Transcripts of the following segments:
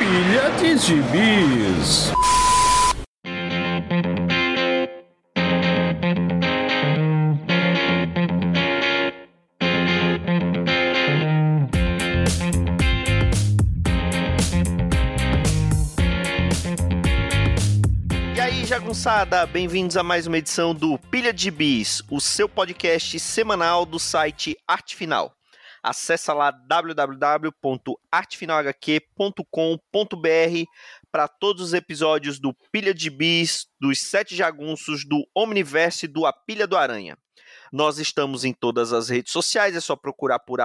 Pilha de Gibis. Jagunçada, bem-vindos a mais uma edição do Pilha de Gibis, o seu podcast semanal do site Arte Final. Acesse lá www.artefinalhq.com.br para todos os episódios do Pilha de Gibis, dos 7 Jagunços, do Omniverse e do A Pilha do Aranha. Nós estamos em todas as redes sociais, é só procurar por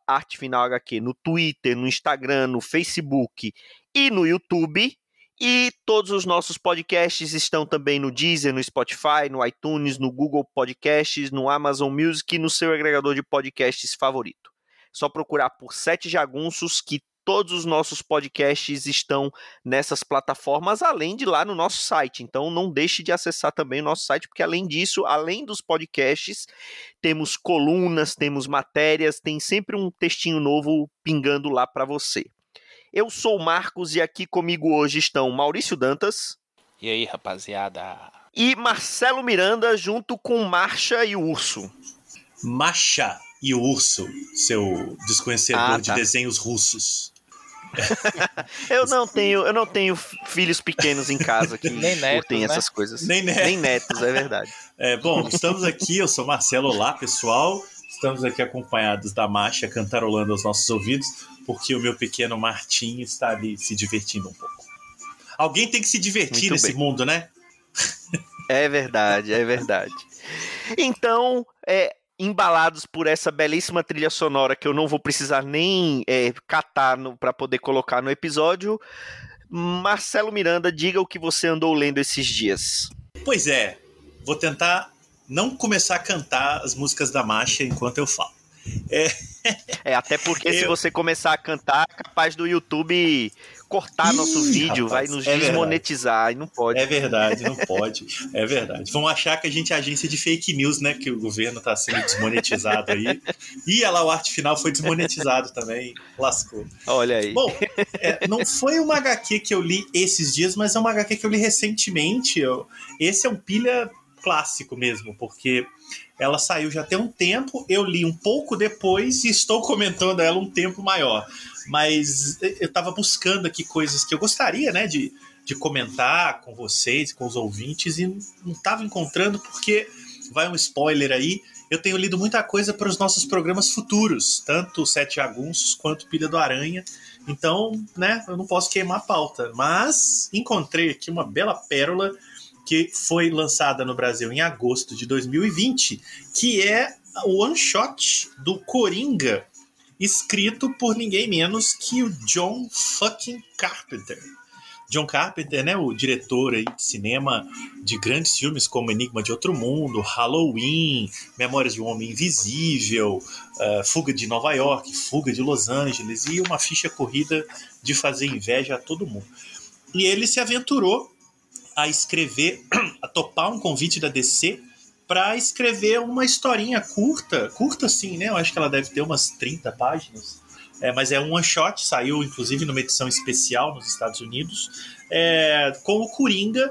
@artefinalhq no Twitter, no Instagram, no Facebook e no YouTube. E todos os nossos podcasts estão também no Deezer, no Spotify, no iTunes, no Google Podcasts, no Amazon Music e no seu agregador de podcasts favorito. Só procurar por 7 Jagunços que todos os nossos podcasts estão nessas plataformas, além de lá no nosso site. Então não deixe de acessar também o nosso site, porque além disso, além dos podcasts, temos colunas, temos matérias, tem sempre um textinho novo pingando lá para você. Eu sou o Marcos e aqui comigo hoje estão Maurício Dantas. E aí, rapaziada? E Marcelo Miranda, junto com Marcha e o Urso. Macha e o Urso, seu desconhecedor de desenhos russos. Eu não tenho filhos pequenos em casa que curtem essas coisas. Nem netos, é verdade. Bom, estamos aqui, eu sou Marcelo, olá pessoal. Estamos aqui acompanhados da Macha cantarolando aos nossos ouvidos, porque o meu pequeno Martim está ali se divertindo um pouco. Alguém tem que se divertir nesse mundo, né? É verdade, é verdade. Então, embalados por essa belíssima trilha sonora que eu não vou precisar nem catar para poder colocar no episódio, Marcelo Miranda, diga o que você andou lendo esses dias. Pois é, vou tentar não começar a cantar as músicas da Macha enquanto eu falo. Até porque se você começar a cantar, é capaz do YouTube cortar nosso vídeo, rapaz, vai nos desmonetizar, e não pode. É verdade, não pode. É verdade. Vão achar que a gente é agência de fake news, né? Que o governo tá sendo desmonetizado aí. E olha lá, o Arte Final foi desmonetizado também. Lascou. Olha aí. Bom, não foi uma HQ que eu li esses dias, mas é uma HQ que eu li recentemente. Esse é um pilha clássico mesmo, porque ela saiu já tem um tempo, eu li um pouco depois e estou comentando ela um tempo maior. Mas eu estava buscando aqui coisas que eu gostaria, né, de comentar com vocês, com os ouvintes, e não estava encontrando porque, vai um spoiler aí, eu tenho lido muita coisa para os nossos programas futuros, tanto o 7 Jagunços quanto Pilha do Aranha. Então, né, eu não posso queimar a pauta. Mas encontrei aqui uma bela pérola que foi lançada no Brasil em agosto de 2020, que é o one shot do Coringa, escrito por ninguém menos que o John fucking Carpenter. John Carpenter, né, o diretor aí de cinema de grandes filmes como Enigma de Outro Mundo, Halloween, Memórias de um Homem Invisível, Fuga de Nova York, Fuga de Los Angeles e uma ficha corrida de fazer inveja a todo mundo. E ele se aventurou a escrever, a topar um convite da DC para escrever uma historinha curta sim, né? Eu acho que ela deve ter umas 30 páginas, mas é um one shot, saiu inclusive numa edição especial nos Estados Unidos, com o Coringa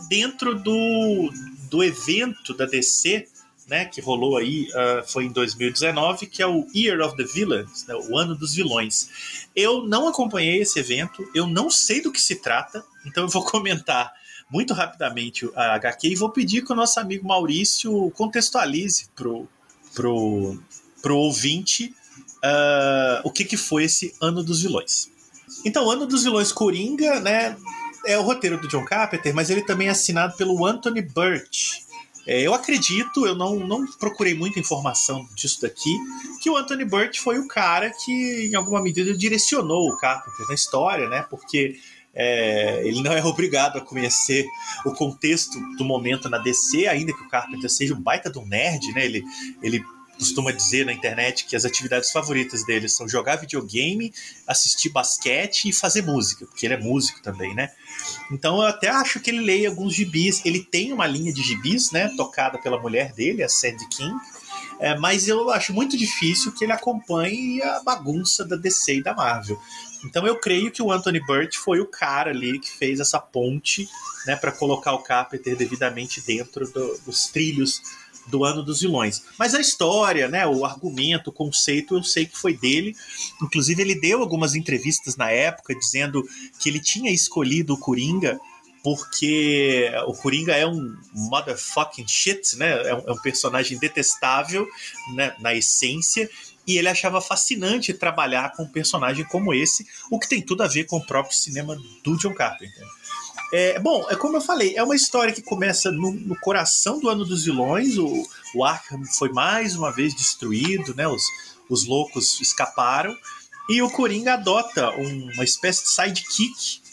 dentro do evento da DC, né, que rolou aí, foi em 2019, que é o Year of the Villains, né, o Ano dos Vilões. Eu não acompanhei esse evento, eu não sei do que se trata, então eu vou comentar muito rapidamente a HQ e vou pedir que o nosso amigo Maurício contextualize pro ouvinte o que foi esse Ano dos Vilões. Então, o Ano dos Vilões Coringa, né, é o roteiro do John Carpenter, mas ele também é assinado pelo Anthony Burch. Eu acredito, eu não procurei muita informação disso daqui, que o Anthony Burch foi o cara que, em alguma medida, direcionou o Carpenter na história, né, porque ele não é obrigado a conhecer o contexto do momento na DC, ainda que o Carpenter seja um baita de um nerd, né? Ele costuma dizer na internet que as atividades favoritas dele são jogar videogame, assistir basquete e fazer música, porque ele é músico também, né? Então eu até acho que ele leia alguns gibis. Ele tem uma linha de gibis, né, tocada pela mulher dele, a Sandy King, Mas eu acho muito difícil que ele acompanhe a bagunça da DC e da Marvel. Então eu creio que o Anthony Burch foi o cara ali que fez essa ponte, né, para colocar o Carpenter devidamente dentro dos trilhos do Ano dos Vilões. Mas a história, né, o argumento, o conceito, eu sei que foi dele. Inclusive ele deu algumas entrevistas na época dizendo que ele tinha escolhido o Coringa porque o Coringa é um motherfucking shit, né? É um personagem detestável, né, na essência, e ele achava fascinante trabalhar com um personagem como esse, o que tem tudo a ver com o próprio cinema do John Carpenter. Bom, como eu falei, é uma história que começa no coração do Ano dos Vilões. O Arkham foi mais uma vez destruído, né? Os loucos escaparam, e o Coringa adota uma espécie de sidekick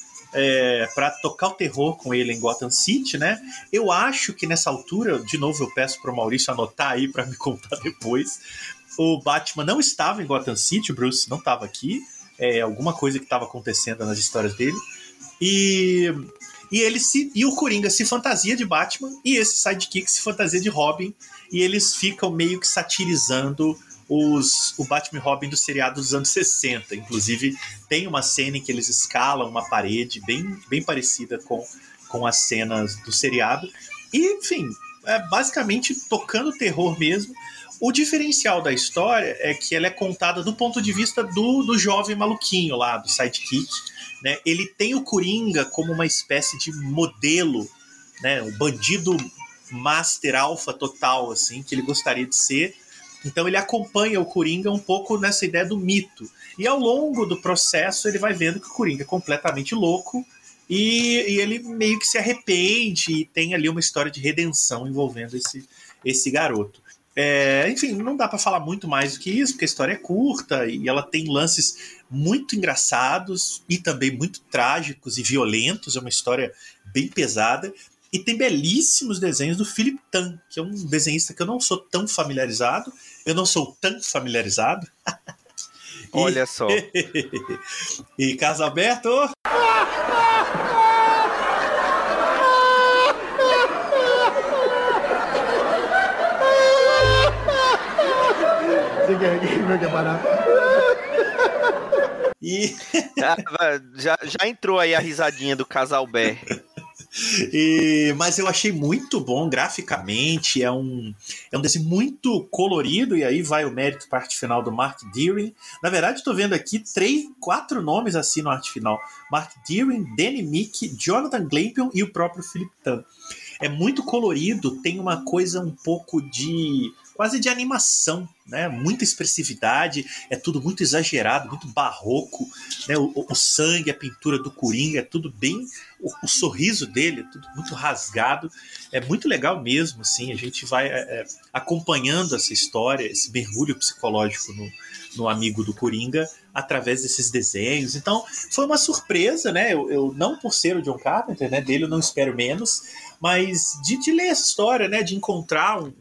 para tocar o terror com ele em Gotham City, né? Eu acho que nessa altura, de novo eu peço para o Maurício anotar aí para me contar depois, o Batman não estava em Gotham City, o Bruce não estava aqui, alguma coisa que estava acontecendo nas histórias dele, e o Coringa se fantasia de Batman e esse sidekick se fantasia de Robin, e eles ficam meio que satirizando o Batman e Robin do seriado dos anos 60. Inclusive tem uma cena em que eles escalam uma parede bem parecida com as cenas do seriado, e enfim, basicamente tocando terror mesmo. O diferencial da história é que ela é contada do ponto de vista do jovem maluquinho lá, do sidekick, né? Ele tem o Coringa como uma espécie de modelo, né? Um bandido master alfa total, assim, que ele gostaria de ser. Então ele acompanha o Coringa um pouco nessa ideia do mito. E ao longo do processo ele vai vendo que o Coringa é completamente louco, e ele meio que se arrepende, e tem ali uma história de redenção envolvendo esse garoto. Enfim, não dá para falar muito mais do que isso, porque a história é curta e ela tem lances muito engraçados e também muito trágicos e violentos. É uma história bem pesada. E tem belíssimos desenhos do Philip Tan, que é um desenhista que eu não sou tão familiarizado. Olha só. E Carlos Alberto... Já entrou aí a risadinha do casal Bé. Mas eu achei muito bom graficamente, é um desenho muito colorido, e aí vai o mérito para a arte final do Mark Deering. Na verdade, estou vendo aqui 4 nomes assim no arte final: Mark Deering, Danny Meek, Jonathan Glampion e o próprio Philip Tan. É muito colorido, tem uma coisa um pouco quase de animação, né? Muita expressividade, é tudo muito exagerado, muito barroco, né? O sangue, a pintura do Coringa, é tudo bem... O sorriso dele é tudo muito rasgado, é muito legal mesmo, assim. A gente vai acompanhando essa história, esse mergulho psicológico no amigo do Coringa, através desses desenhos. Então, foi uma surpresa, né? Eu não por ser o John Carpenter, né? Dele eu não espero menos, mas de ler essa história, né? De encontrar um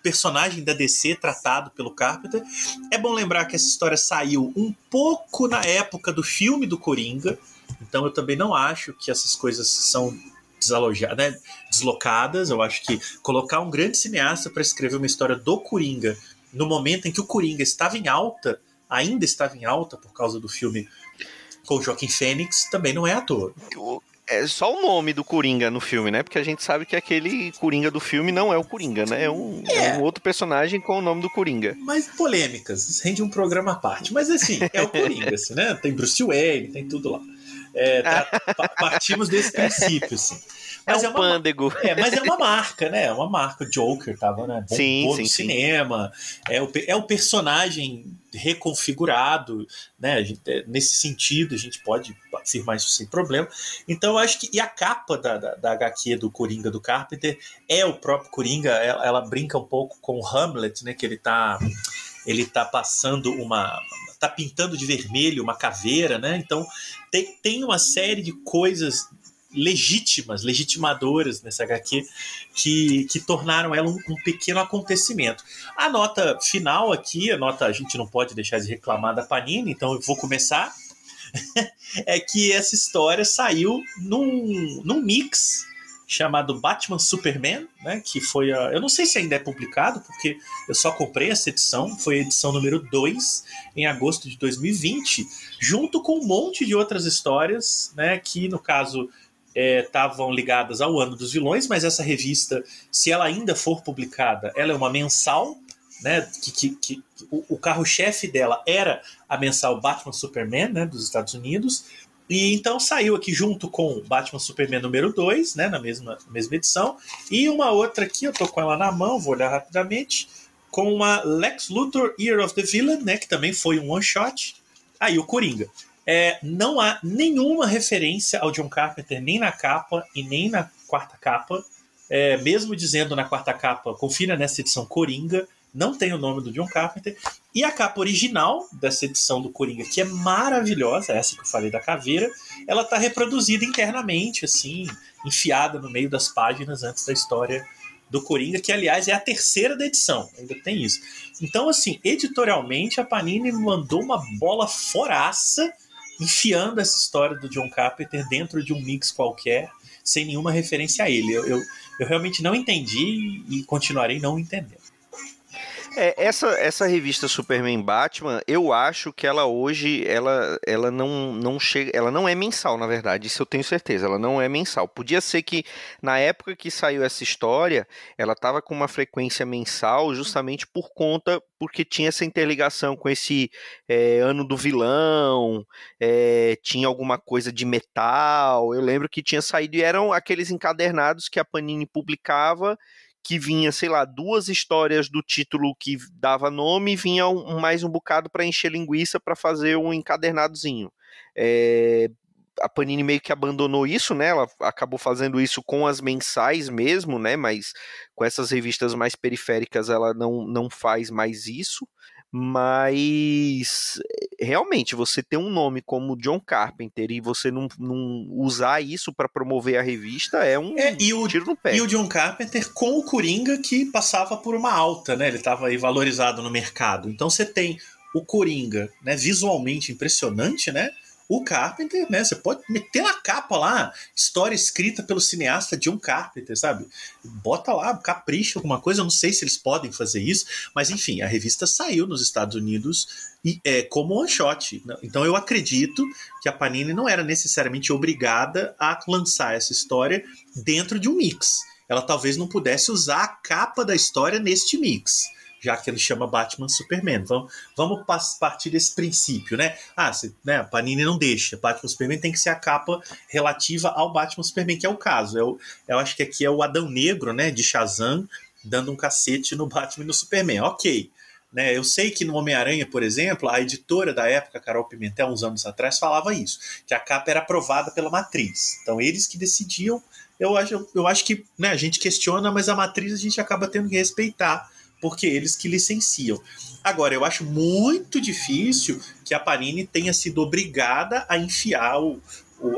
personagem da DC tratado pelo Carpenter. É bom lembrar que essa história saiu um pouco na época do filme do Coringa, então eu também não acho que essas coisas são deslocadas. Eu acho que colocar um grande cineasta para escrever uma história do Coringa no momento em que o Coringa ainda estava em alta por causa do filme com o Joaquin Phoenix, também não é à toa. É só o nome do Coringa no filme, né? Porque a gente sabe que aquele Coringa do filme não é o Coringa, né? É um outro personagem com o nome do Coringa. Mas polêmicas, isso rende um programa à parte. Mas assim, é o Coringa, assim, né? Tem Bruce Wayne, tem tudo lá. Partimos desse princípio, assim. Mas é um pândego. Mas é uma marca, né? É uma marca. O Joker tava, né? Bombou no cinema. É o personagem reconfigurado, né? Nesse sentido, a gente pode afirmar isso sem problema. Então, eu acho que... E a capa da HQ do Coringa do Carpenter é o próprio Coringa. Ela brinca um pouco com o Hamlet, né? Que ele tá passando tá pintando de vermelho uma caveira, né? Então, tem uma série de coisas legitimadoras nessa HQ que tornaram ela um pequeno acontecimento. A nota final aqui, a gente não pode deixar de reclamar da Panini, então eu vou começar, é que essa história saiu num mix chamado Batman Superman, né, que foi eu não sei se ainda é publicado, porque eu só comprei essa edição, foi a edição número 2, em agosto de 2020, junto com um monte de outras histórias, né, que no caso estavam ligadas ao Ano dos Vilões, mas essa revista, se ela ainda for publicada, ela é uma mensal, né, que o carro-chefe dela era a mensal Batman Superman, né, dos Estados Unidos, e então saiu aqui junto com Batman Superman número 2, né, na mesma edição, e uma outra aqui, eu tô com ela na mão, vou olhar rapidamente, com uma Lex Luthor Year of the Villain, né, que também foi um one-shot, aí o Coringa. Não há nenhuma referência ao John Carpenter, nem na capa e nem na quarta capa, mesmo dizendo na quarta capa, confira nessa edição Coringa, não tem o nome do John Carpenter, e a capa original dessa edição do Coringa, que é maravilhosa, essa que eu falei da caveira, ela está reproduzida internamente, assim, enfiada no meio das páginas antes da história do Coringa, que aliás é a terceira da edição, ainda tem isso. Então, assim, editorialmente a Panini mandou uma bola foraça, enfiando essa história do John Carpenter dentro de um mix qualquer, sem nenhuma referência a ele. Eu realmente não entendi e continuarei não entendendo. Essa revista Superman Batman, eu acho que ela hoje, ela não chega, ela não é mensal, na verdade, isso eu tenho certeza, ela não é mensal. Podia ser que na época que saiu essa história, ela estava com uma frequência mensal justamente porque tinha essa interligação com esse Ano do Vilão, tinha alguma coisa de metal, eu lembro que tinha saído e eram aqueles encadernados que a Panini publicava, que vinha, sei lá, 2 histórias do título que dava nome e vinha mais um bocado para encher linguiça para fazer um encadernadozinho. A Panini meio que abandonou isso, né? Ela acabou fazendo isso com as mensais mesmo, né? Mas com essas revistas mais periféricas ela não faz mais isso. Mas realmente você ter um nome como John Carpenter e você não usar isso para promover a revista é um tiro no pé. E o John Carpenter com o Coringa, que passava por uma alta, né? Ele estava aí valorizado no mercado. Então você tem o Coringa, né, visualmente impressionante, né? O Carpenter, né? Você pode meter na capa lá, história escrita pelo cineasta John Carpenter, sabe? Bota lá, capricha alguma coisa. Eu não sei se eles podem fazer isso, mas enfim, a revista saiu nos Estados Unidos como one shot. Então eu acredito que a Panini não era necessariamente obrigada a lançar essa história dentro de um mix. Ela talvez não pudesse usar a capa da história neste mix, já que ele chama Batman Superman. Vamos partir desse princípio, né? A Panini não deixa. Batman Superman tem que ser a capa relativa ao Batman Superman, que é o caso. Eu acho que aqui é o Adão Negro, né, de Shazam, dando um cacete no Batman e no Superman. Ok. Né, eu sei que no Homem-Aranha, por exemplo, a editora da época, Carol Pimentel, uns anos atrás, falava isso, que a capa era aprovada pela Matriz. Então, eles que decidiam. Eu acho que, né, a gente questiona, mas a Matriz a gente acaba tendo que respeitar, porque eles que licenciam. Agora, eu acho muito difícil que a Panini tenha sido obrigada a enfiar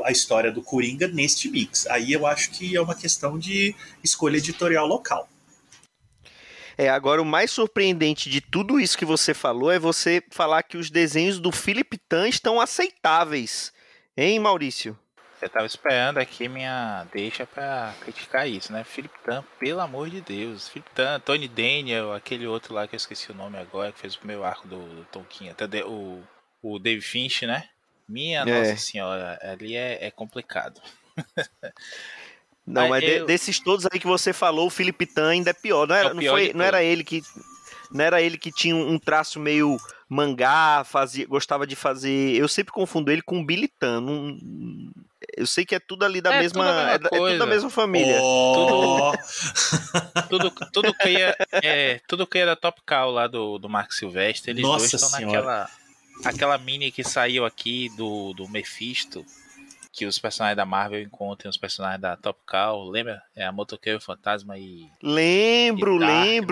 a história do Coringa neste mix. Aí eu acho que é uma questão de escolha editorial local. Agora o mais surpreendente de tudo isso que você falou é você falar que os desenhos do Philip Tan estão aceitáveis. Hein, Maurício? Eu tava esperando aqui minha deixa pra criticar isso, né? Philip Tan, pelo amor de Deus. Philip Tan, Tony Daniel, aquele outro lá que eu esqueci o nome agora, que fez o primeiro arco do Tolkien, até o Dave Finch, né? Minha Nossa Senhora, ali é complicado. Não, mas desses todos aí que você falou, o Philip Tan ainda é pior. Não era ele que tinha um traço meio mangá, gostava de fazer. Eu sempre confundo ele com o Billy Tan. Eu sei que é tudo ali da mesma. É tudo da mesma família. Tudo que é da Top Cow lá do Mark Silvestre. Eles dois estão naquela mini que saiu aqui do Mephisto, que os personagens da Marvel encontram os personagens da Top Cow, lembra? A Motoqueiro Fantasma e... Lembro,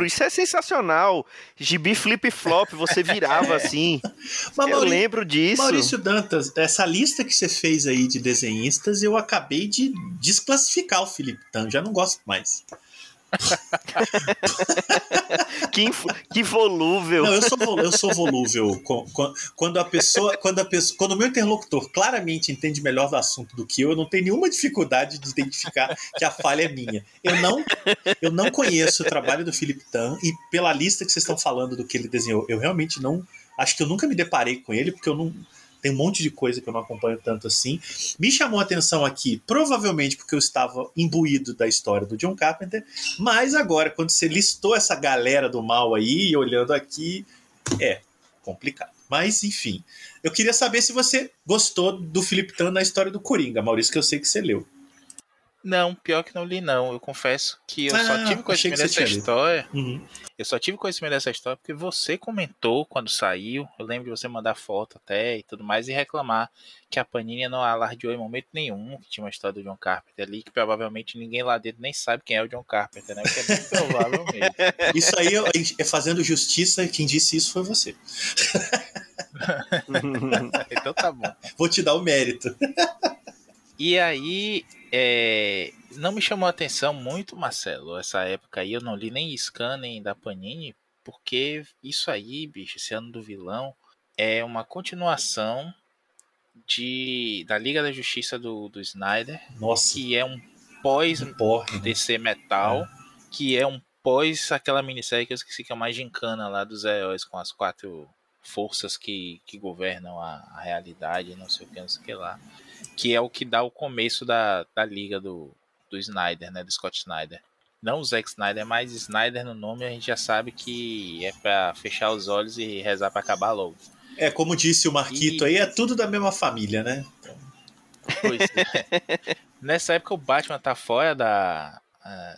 isso é sensacional. Gibi flip-flop, você virava assim. Eu lembro disso. Maurício Dantas, essa lista que você fez aí de desenhistas, eu acabei de desclassificar o Philip Tan, já não gosto mais. Que volúvel. Não, eu sou volúvel. Quando o meu interlocutor claramente entende melhor do assunto do que eu não tenho nenhuma dificuldade de identificar que a falha é minha. Eu não conheço o trabalho do Philip Tan, e pela lista que vocês estão falando do que ele desenhou, eu realmente não. Acho que eu nunca me deparei com ele, porque eu não. Tem um monte de coisa que eu não acompanho tanto assim. Me chamou a atenção aqui, provavelmente porque eu estava imbuído da história do John Carpenter, mas agora, quando você listou essa galera do mal aí, olhando aqui, é complicado. Mas, enfim, eu queria saber se você gostou do Philip Tan na história do Coringa, Maurício, que eu sei que você leu. Não, pior que não li, não. Eu confesso que eu só tive conhecimento dessa história. Uhum. Eu só tive conhecimento dessa história porque você comentou quando saiu. Eu lembro de você mandar foto até e tudo mais e reclamar que a Panini não alardeou em momento nenhum que tinha uma história do John Carpenter ali, que provavelmente ninguém lá dentro nem sabe quem é o John Carpenter, né? Porque é bem provável mesmo. Isso aí é fazendo justiça, quem disse isso foi você. Então tá bom. Vou te dar o mérito. E aí, não me chamou a atenção muito, Marcelo, essa época aí. Eu não li nem Scan nem da Panini, porque isso aí, bicho, esse ano do vilão, é uma continuação da Liga da Justiça do Snyder. Nossa. Que é um pós-DC Metal, que é um pós aquela minissérie que eu esqueci, que é uma gincana lá dos heróis com as 4 forças que governam a realidade, não sei o que lá. Que é o que dá o começo da liga do Snyder, né? Do Scott Snyder. Não o Zack Snyder, mas Snyder no nome, a gente já sabe que é pra fechar os olhos e rezar pra acabar logo. Como disse o Marquito aí, é tudo da mesma família, né? Então... Pois é. Nessa época o Batman tá fora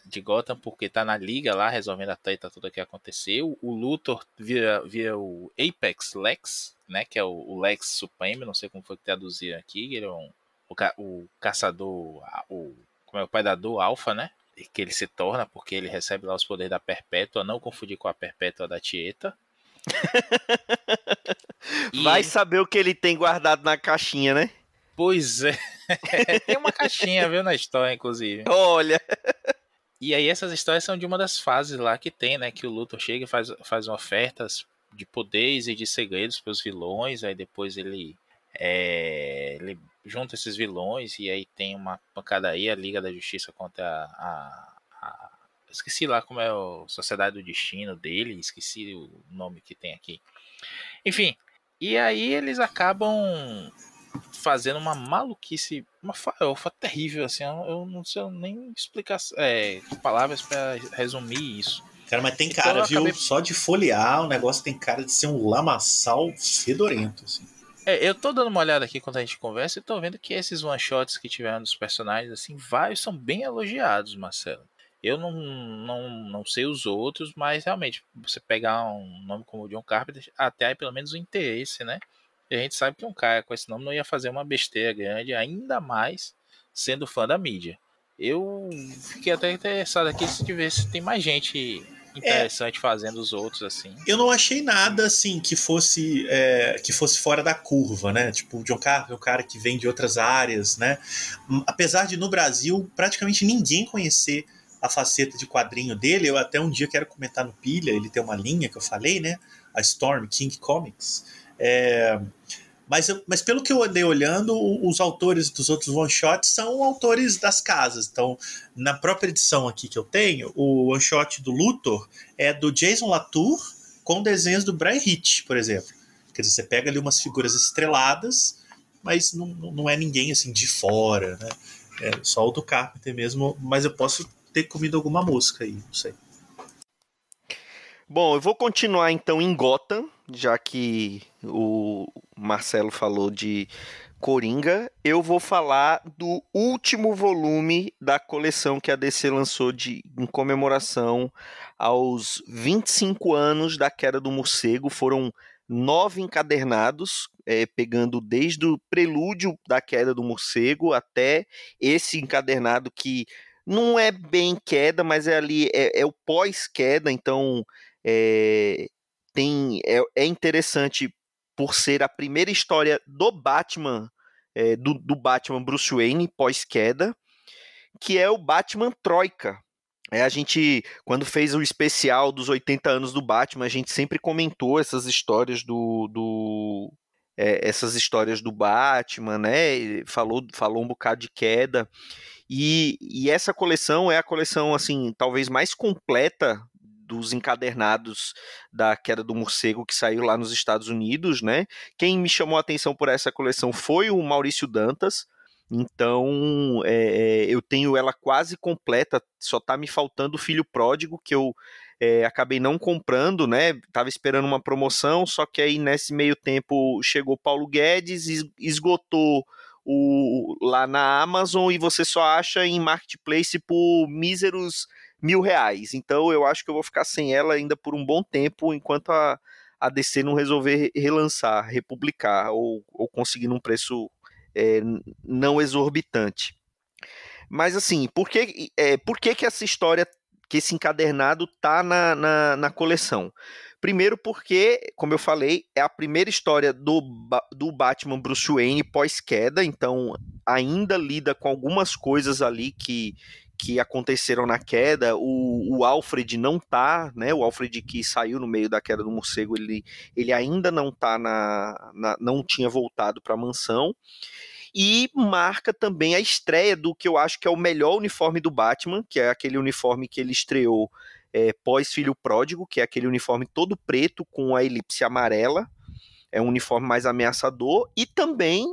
de Gotham porque tá na liga lá, resolvendo a treta toda que aconteceu. O Luthor vira o Apex Lex, né? Que é o Lex Supreme, não sei como foi que traduziram aqui. Ele é o caçador, como é o predador alfa, né? Que ele se torna porque ele recebe lá os poderes da Perpétua, não confundir com a Perpétua da Tieta. Vai saber o que ele tem guardado na caixinha, né? Pois é. Tem uma caixinha, viu, na história, inclusive. Olha. E aí essas histórias são de uma das fases lá que tem, né? Que o Luthor chega e faz ofertas de poderes e de segredos para os vilões. Aí depois ele junta esses vilões e aí tem uma pancadaria, a Liga da Justiça contra esqueci lá como é a Sociedade do Destino dele, esqueci o nome que tem aqui. Enfim, e aí eles acabam fazendo uma maluquice, uma farofa terrível, assim, eu não sei nem explicar palavras para resumir isso. Cara, mas tem cara, então, viu? Só de folhear, o negócio tem cara de ser um lamaçal fedorento, assim. Eu tô dando uma olhada aqui quando a gente conversa e tô vendo que esses one-shots que tiveram dos personagens, assim, vários são bem elogiados, Marcelo. Eu não sei os outros, mas realmente, você pegar um nome como o John Carpenter, até aí pelo menos o interesse, né? E a gente sabe que um cara com esse nome não ia fazer uma besteira grande, ainda mais sendo fã da mídia. Eu fiquei até interessado aqui de ver se tem mais gente interessante fazendo os outros, assim. Eu não achei nada, assim, que fosse fora da curva, né? Tipo, o John Carpenter é um cara que vem de outras áreas, né? Apesar de, no Brasil, praticamente ninguém conhecer a faceta de quadrinho dele. Eu até um dia quero comentar no Pilha, ele tem uma linha que eu falei, né? A Storm King Comics. Mas pelo que eu andei olhando, os autores dos outros one-shots são autores das casas. Então, na própria edição aqui que eu tenho, o one-shot do Luthor é do Jason Latour com desenhos do Brian Hitch, por exemplo. Quer dizer, você pega ali umas figuras estreladas, mas não é ninguém assim de fora, né? É só o do Carpenter mesmo, mas eu posso ter comido alguma mosca aí, não sei. Bom, eu vou continuar então em Gotham, já que o Marcelo falou de Coringa. Eu vou falar do último volume da coleção que a DC lançou em comemoração aos 25 anos da Queda do Morcego. Foram 9 encadernados, pegando desde o prelúdio da Queda do Morcego até esse encadernado que não é bem queda, mas é o pós-queda, então é interessante por ser a primeira história do Batman, do Batman Bruce Wayne pós-queda, que é o Batman Troika, A gente, quando fez o especial dos 80 anos do Batman, a gente sempre comentou essas histórias essas histórias do Batman, né? E falou um bocado de queda. E essa coleção é a coleção, assim, talvez mais completa dos encadernados da Queda do Morcego que saiu lá nos Estados Unidos, né? Quem me chamou a atenção por essa coleção foi o Maurício Dantas. Então, eu tenho ela quase completa, só tá me faltando o Filho Pródigo, que eu acabei não comprando, né? Tava esperando uma promoção, só que aí nesse meio tempo chegou Paulo Guedes, esgotou lá na Amazon e você só acha em Marketplace por míseros R$ 1.000. Então eu acho que eu vou ficar sem ela ainda por um bom tempo, enquanto a DC não resolver relançar, republicar ou conseguir num preço não exorbitante. Mas assim, por que essa história, que esse encadernado tá na coleção? Primeiro porque, como eu falei, é a primeira história do Batman Bruce Wayne pós-queda, então ainda lida com algumas coisas ali que aconteceram na queda. O Alfred não tá, né? O Alfred que saiu no meio da queda do morcego, ele ainda não tá não tinha voltado para a mansão. E marca também a estreia do que eu acho que é o melhor uniforme do Batman, que é aquele uniforme que ele estreou pós-Filho Pródigo, que é aquele uniforme todo preto com a elipse amarela. É um uniforme mais ameaçador. E também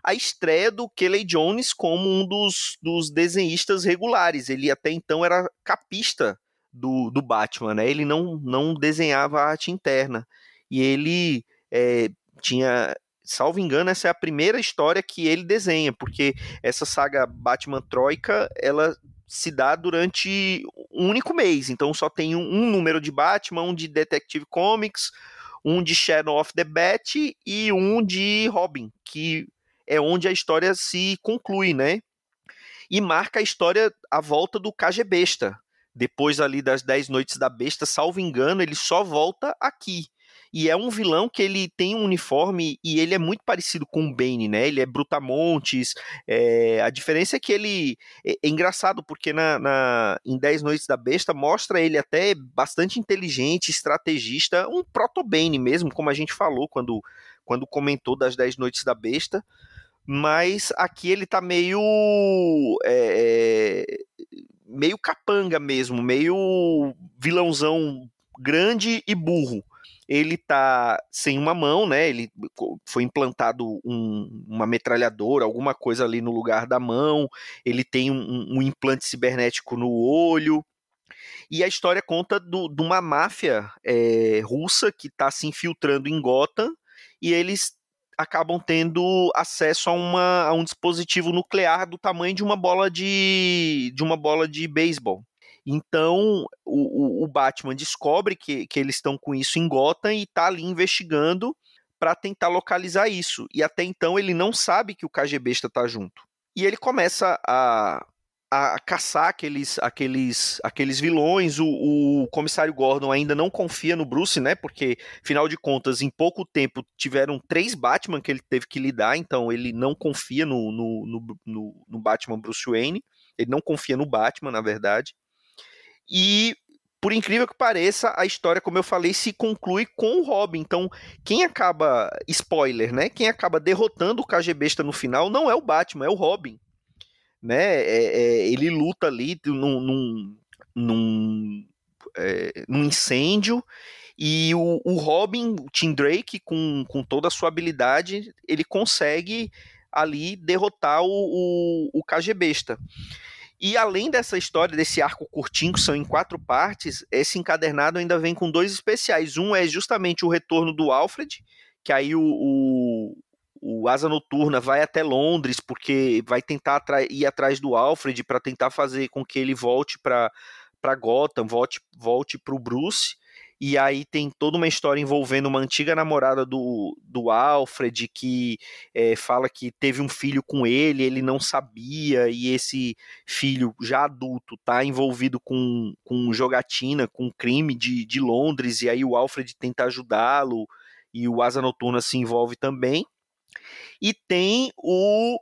a estreia do Kelly Jones como um dos desenhistas regulares. Ele até então era capista do Batman, né? Ele não desenhava a arte interna. E ele tinha... Salvo engano, essa é a primeira história que ele desenha, porque essa saga Batman Troika, ela se dá durante um único mês, então só tem um número de Batman, um de Detective Comics, um de Shadow of the Bat e um de Robin, que é onde a história se conclui, né? E marca a história, a volta do KG Besta. Depois ali das 10 Noites da Besta, salvo engano, ele só volta aqui. E é um vilão que ele tem um uniforme e ele é muito parecido com o Bane, né? Ele é brutamontes. A diferença é que ele... É engraçado, porque em 10 Noites da Besta mostra ele até bastante inteligente, estrategista, um proto-Bane mesmo, como a gente falou quando comentou das 10 Noites da Besta. Mas aqui ele tá meio capanga mesmo, meio vilãozão grande e burro. Ele tá sem uma mão, né? Ele foi implantado uma metralhadora, alguma coisa ali no lugar da mão. Ele tem um implante cibernético no olho. E a história conta de uma máfia russa que está se infiltrando em Gotham e eles acabam tendo acesso a um dispositivo nuclear do tamanho de uma bola de beisebol. Então, o Batman descobre que eles estão com isso em Gotham e está ali investigando para tentar localizar isso. E até então ele não sabe que o KGBista está junto. E ele começa a caçar aqueles vilões. O comissário Gordon ainda não confia no Bruce, né? Porque, afinal de contas, em pouco tempo tiveram 3 Batman que ele teve que lidar, então ele não confia no Batman Bruce Wayne. Ele não confia no Batman, na verdade. E, por incrível que pareça, a história, como eu falei, se conclui com o Robin. Então, quem acaba... Spoiler, né? Quem acaba derrotando o KGBista no final não é o Batman, é o Robin. Né? Ele luta ali num incêndio e o Robin, o Tim Drake, com toda a sua habilidade, ele consegue ali derrotar o KGBista. E além dessa história, desse arco curtinho, que são em 4 partes, esse encadernado ainda vem com 2 especiais. Um é justamente o retorno do Alfred, que aí o Asa Noturna vai até Londres, porque vai tentar ir atrás do Alfred para tentar fazer com que ele volte para Gotham, volte para o Bruce. E aí tem toda uma história envolvendo uma antiga namorada do Alfred, que fala que teve um filho com ele não sabia, e esse filho, já adulto, tá envolvido com jogatina, com crime de Londres, e aí o Alfred tenta ajudá-lo, e o Asa Noturna se envolve também. E tem o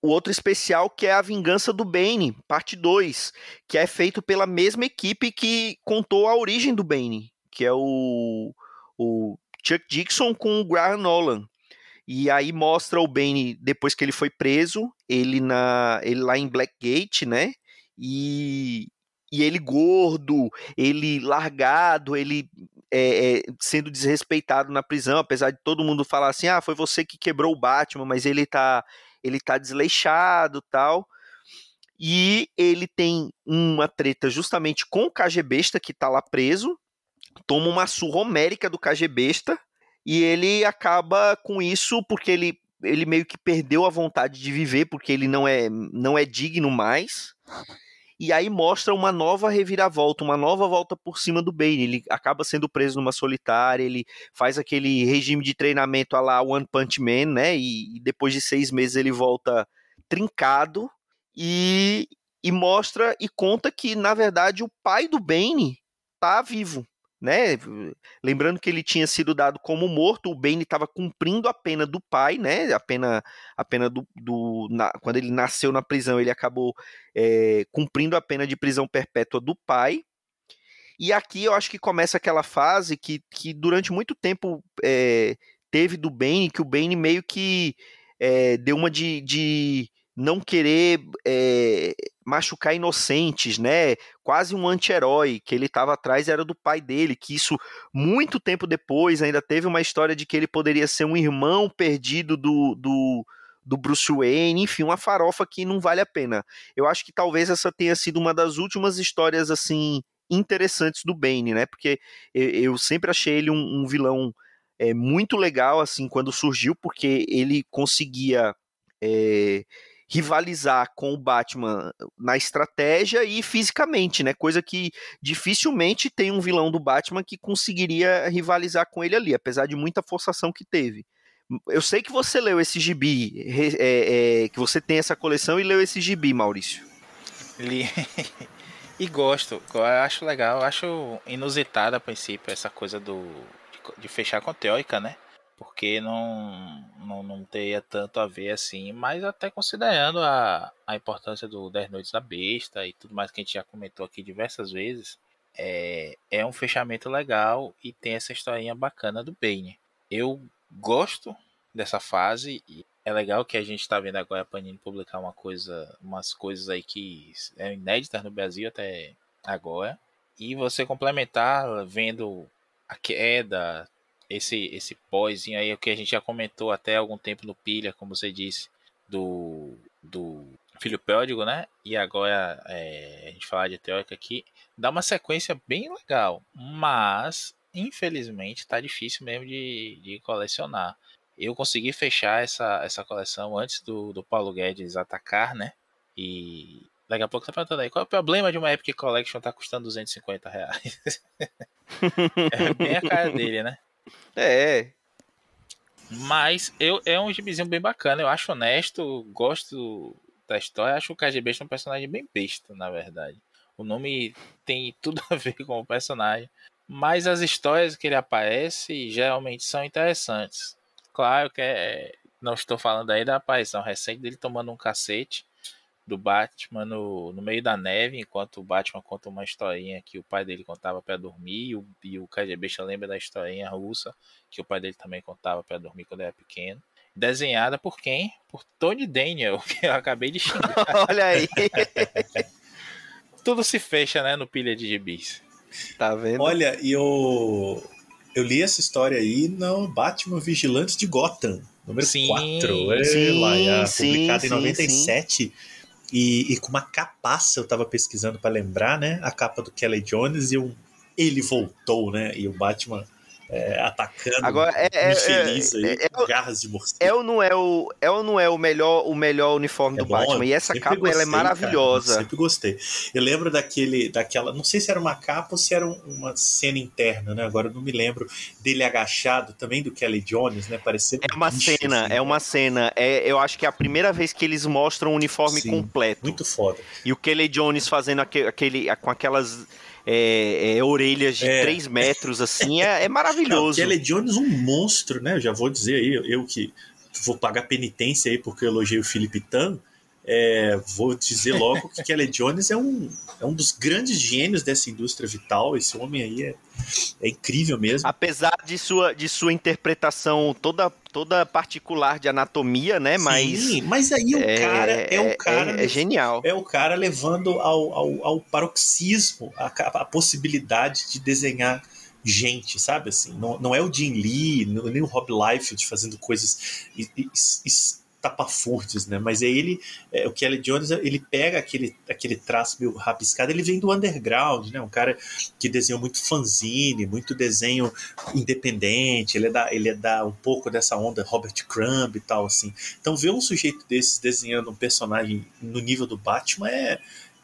o outro especial, que é A Vingança do Bane, parte 2, que é feito pela mesma equipe que contou a origem do Bane, que é o Chuck Dixon com o Graham Nolan. E aí mostra o Bane depois que ele foi preso, ele lá em Blackgate, né? E ele gordo, ele largado, ele sendo desrespeitado na prisão, apesar de todo mundo falar assim, foi você que quebrou o Batman, mas ele tá desleixado e tal. E ele tem uma treta justamente com o KGBista, que tá lá preso, toma uma surra homérica do KGBista, e ele acaba com isso porque ele meio que perdeu a vontade de viver, porque ele não é digno mais. E aí mostra uma nova reviravolta, uma nova volta por cima do Bane. Ele acaba sendo preso numa solitária, ele faz aquele regime de treinamento à la One Punch Man, né? E depois de 6 meses ele volta trincado e mostra e conta que, na verdade, o pai do Bane tá vivo, né? Lembrando que ele tinha sido dado como morto, o Bane estava cumprindo a pena do pai, né? A pena quando ele nasceu na prisão, ele acabou cumprindo a pena de prisão perpétua do pai. E aqui eu acho que começa aquela fase que durante muito tempo teve do Bane, que o Bane meio que deu uma de não querer machucar inocentes, né? Quase um anti-herói, que ele estava atrás era do pai dele, que isso, muito tempo depois, ainda teve uma história de que ele poderia ser um irmão perdido do Bruce Wayne, enfim, uma farofa que não vale a pena. Eu acho que talvez essa tenha sido uma das últimas histórias, assim, interessantes do Bane, né? Porque eu sempre achei ele um vilão muito legal, assim, quando surgiu, porque ele conseguia rivalizar com o Batman na estratégia e fisicamente, né? Coisa que dificilmente tem um vilão do Batman que conseguiria rivalizar com ele ali, apesar de muita forçação que teve. Eu sei que você leu esse gibi, que você tem essa coleção e leu esse gibi, Maurício. Li e gosto, eu acho legal, eu acho inusitado a princípio essa coisa de fechar com teórica, né? Porque não teria tanto a ver assim, mas até considerando a importância do 10 Noites da Besta e tudo mais que a gente já comentou aqui diversas vezes, é um fechamento legal e tem essa historinha bacana do Bane. Eu gosto dessa fase e é legal que a gente está vendo agora a Panini publicar umas coisas aí que é inéditas no Brasil até agora, e você complementar vendo a queda, esse pós-zinho aí, o que a gente já comentou até há algum tempo no Pilha, como você disse, do Filho Pródigo, né? E agora a gente falar de teórica aqui, dá uma sequência bem legal, mas infelizmente tá difícil mesmo de colecionar. Eu consegui fechar essa coleção antes do Paulo Guedes atacar, né? E daqui a pouco tá perguntando aí, qual é o problema de uma Epic Collection tá custando R$250? É bem a cara dele, né? Mas é um gibizinho bem bacana, eu acho honesto, gosto da história, acho o KGB um personagem bem besta, na verdade. O nome tem tudo a ver com o personagem, mas as histórias que ele aparece geralmente são interessantes. Claro que não estou falando aí da aparição recente dele tomando um cacete do Batman no meio da neve, enquanto o Batman conta uma historinha que o pai dele contava para dormir, e o KGB lembra da historinha russa que o pai dele também contava para dormir quando era pequeno. Desenhada por quem? Por Tony Daniel, que eu acabei de xingar. Olha aí. Tudo se fecha, né, no Pilha de Gibis. Tá vendo? Olha, e eu li essa história aí no Batman Vigilantes de Gotham, número 4. Publicado em 97. E com uma capaça, eu tava pesquisando para lembrar, né? A capa do Kelly Jones e ele voltou, né? E o Batman atacando agora, infeliz aí, garras de morcego. É ou não é o melhor uniforme do Batman? E essa capa gostei, ela é maravilhosa. Cara, sempre gostei. Eu lembro daquela, não sei se era uma capa ou se era uma cena interna, né? Agora eu não me lembro dele agachado, também do Kelly Jones, né? Parecendo uma cena. Eu acho que é a primeira vez que eles mostram o uniforme completo. Muito foda. E o Kelly Jones fazendo com aquelas orelhas de 3 metros, assim, é maravilhoso. O Kelly Jones, um monstro, né? Eu já vou dizer aí, eu que vou pagar penitência aí porque eu elogiei o Philip Tan, Vou dizer logo que Kelly Jones é um dos grandes gênios dessa indústria vital. Esse homem aí é incrível mesmo. Apesar de sua interpretação toda particular de anatomia, né? Sim, mas aí o cara é genial. É o cara levando ao paroxismo a possibilidade de desenhar gente, sabe? Assim, não é o Jim Lee, nem o Rob Liefeld fazendo coisas estapafúrdias, né? Mas o Kelly Jones, ele pega aquele traço meio rabiscado, ele vem do underground, né? Um cara que desenhou muito fanzine, muito desenho independente, ele é um pouco dessa onda Robert Crumb e tal, assim. Então ver um sujeito desses desenhando um personagem no nível do Batman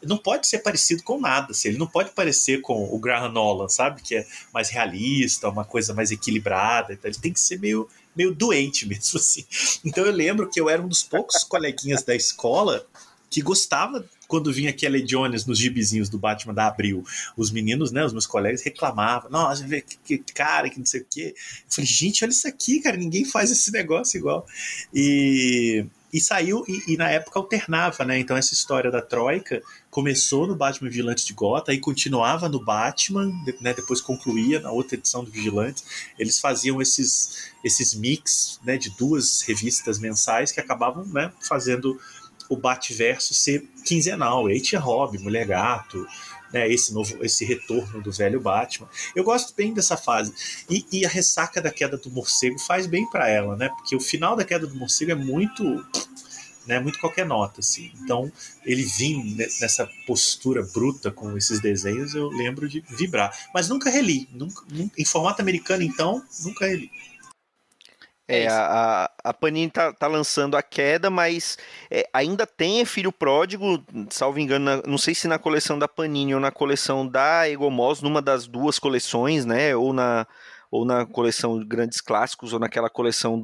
não pode ser parecido com nada, assim. Ele não pode parecer com o Graham Nolan, sabe? Que é mais realista, uma coisa mais equilibrada. Então ele tem que ser meio doente mesmo, assim. Então eu lembro que eu era um dos poucos coleguinhas da escola que gostava quando vinha Kelly Jones nos gibizinhos do Batman da Abril. Os meninos, né, os meus colegas reclamavam, nossa, que cara, que não sei o quê. Eu falei, gente, olha isso aqui, cara, ninguém faz esse negócio igual. E saiu, e na época alternava, né? Então essa história da Troika começou no Batman Vigilante de Gotham e continuava no Batman, né? Depois concluía na outra edição do Vigilante. Eles faziam esses mix, né, de duas revistas mensais que acabavam, né, fazendo o Batverso ser quinzenal. E aí tinha Robin, Mulher Gato, né, esse retorno do velho Batman. Eu gosto bem dessa fase. E a ressaca da queda do morcego faz bem para ela, né? Porque o final da queda do morcego é muito, né, muito qualquer nota, assim. Então, ele vir nessa postura bruta com esses desenhos, eu lembro de vibrar. Mas nunca reli. Em formato americano, então, nunca reli. A Panini tá lançando a queda, mas ainda tem Filho Pródigo, salvo engano, não sei se na coleção da Panini ou na coleção da Egomós, numa das duas coleções, né? Ou na coleção Grandes Clássicos, ou naquela coleção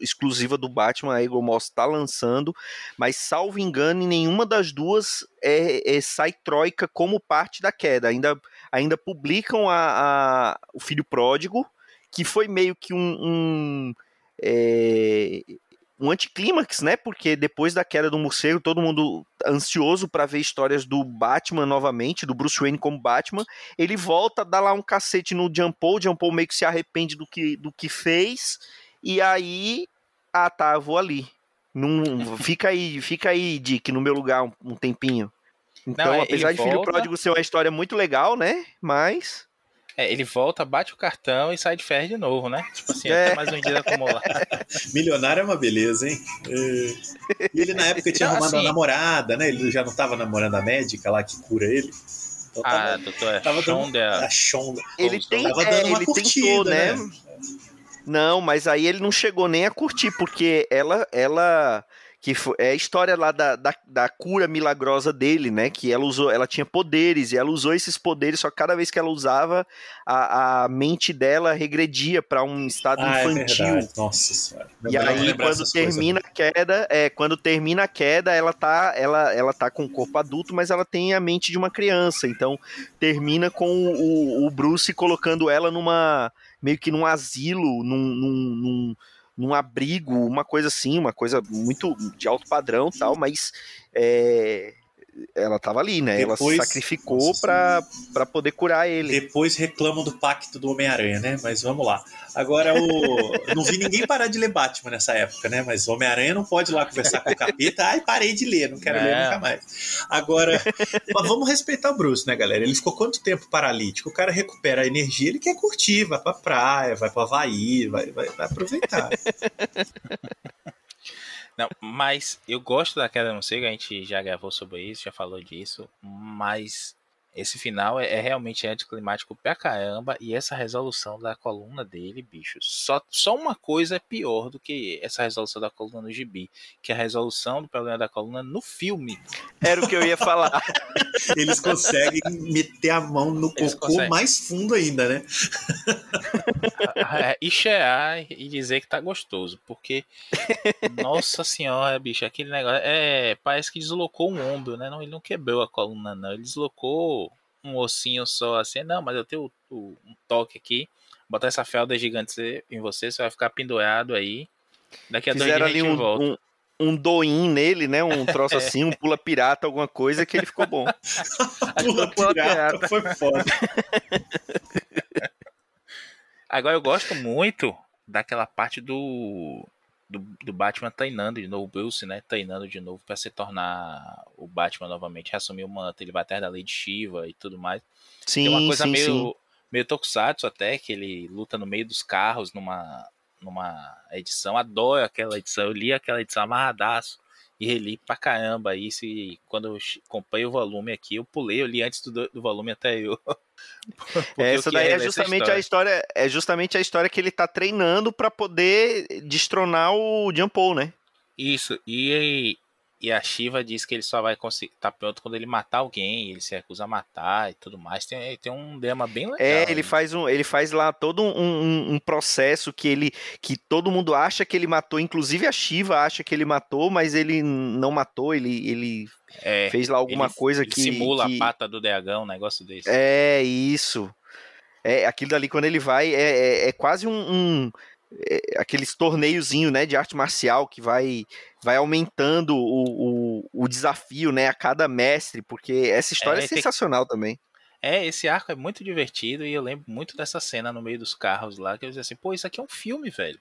exclusiva do Batman, a Egomós tá lançando, mas salvo engano, em nenhuma das duas sai Troika como parte da queda. Ainda publicam o Filho Pródigo, que foi meio que um anticlímax, né? Porque depois da queda do morcego, todo mundo ansioso para ver histórias do Batman novamente, do Bruce Wayne como Batman. Ele volta a dar lá um cacete no John Paul. O John Paul meio que se arrepende do que fez. E aí, eu vou ali. Fica aí, Dick, no meu lugar um tempinho. Então, apesar de Filho Pródigo ser uma história muito legal, né? Mas ele volta, bate o cartão e sai de férias de novo, né? Tipo assim, até mais um dia acumular. Milionário é uma beleza, hein? E ele na época tinha arrumado uma namorada, né? Ele já não tava namorando a médica lá que cura ele. Então doutora Shonda. Ele tava dando uma curtida, tentou, né? Não, mas aí ele não chegou nem a curtir, porque ela que é a história lá da cura milagrosa dele, né? Que ela tinha poderes e ela usou esses poderes, só que cada vez que ela usava, a mente dela regredia para um estado infantil. É verdade. Nossa senhora. E aí quando termina a queda, ela tá com o corpo adulto, mas ela tem a mente de uma criança. Então termina com o Bruce colocando ela meio que num asilo, num abrigo, uma coisa assim, uma coisa muito de alto padrão e tal, mas ela tava ali, né? Ela se sacrificou pra poder curar ele. Depois reclamam do pacto do Homem-Aranha, né? Mas vamos lá. Agora, não vi ninguém parar de ler Batman nessa época, né? Mas o Homem-Aranha não pode ir lá conversar com o capeta. Ai, parei de ler, não quero ler nunca mais. Agora, mas vamos respeitar o Bruce, né, galera? Ele ficou quanto tempo paralítico? O cara recupera a energia, ele quer curtir, vai pra praia, vai pro Havaí, vai aproveitar. Não, mas eu gosto da queda do morcego, a gente já gravou sobre isso, já falou disso, mas esse final realmente anticlimático pra caramba, e essa resolução da coluna dele, bicho, só uma coisa é pior do que essa resolução da coluna no gibi, que é a resolução do problema da coluna no filme. Era o que eu ia falar. Eles conseguem meter a mão no cocô mais fundo ainda, né? E cheirar e dizer que tá gostoso, porque nossa senhora, bicho, aquele negócio parece que deslocou um ombro, né? Não, ele não quebrou a coluna, não, ele deslocou um ossinho só assim. Não, mas eu tenho um toque aqui, botar essa felda gigante em você vai ficar pendurado aí, daqui a 2 dias a gente volta. um doin nele, né? Um troço assim, um pula pirata, alguma coisa, que ele ficou bom. Pula pirata foi foda. Agora eu gosto muito daquela parte do Batman treinando de novo, Bruce, né? Treinando de novo pra se tornar o Batman novamente, reassumir o manto, ele vai atrás da Lady Shiva e tudo mais. Tem uma Sim, coisa sim, sim. meio tokusatsu até, que ele luta no meio dos carros numa edição. Adoro aquela edição, eu li aquela edição amarradaço e reli pra caramba isso. E quando eu comprei o volume aqui, eu pulei, eu li antes do volume anterior. Porque eu Essa queria daí é reler essa justamente a história que ele tá treinando pra poder destronar o Jean-Paul, né? Isso, e a Shiva diz que ele só vai conseguir tá pronto quando ele matar alguém, ele se recusa a matar e tudo mais. Tem um drama bem legal. Ele faz lá todo um processo que todo mundo acha que ele matou, inclusive a Shiva acha que ele matou, mas ele não matou, ele fez lá alguma coisa ele simula a pata do dragão, um negócio desse. É isso. Aquilo dali quando ele vai é quase aqueles torneiozinho, né, de arte marcial que vai aumentando o desafio, né, a cada mestre, porque essa história é sensacional também. Esse arco é muito divertido e eu lembro muito dessa cena no meio dos carros lá, que eu dizia assim, pô, isso aqui é um filme, velho.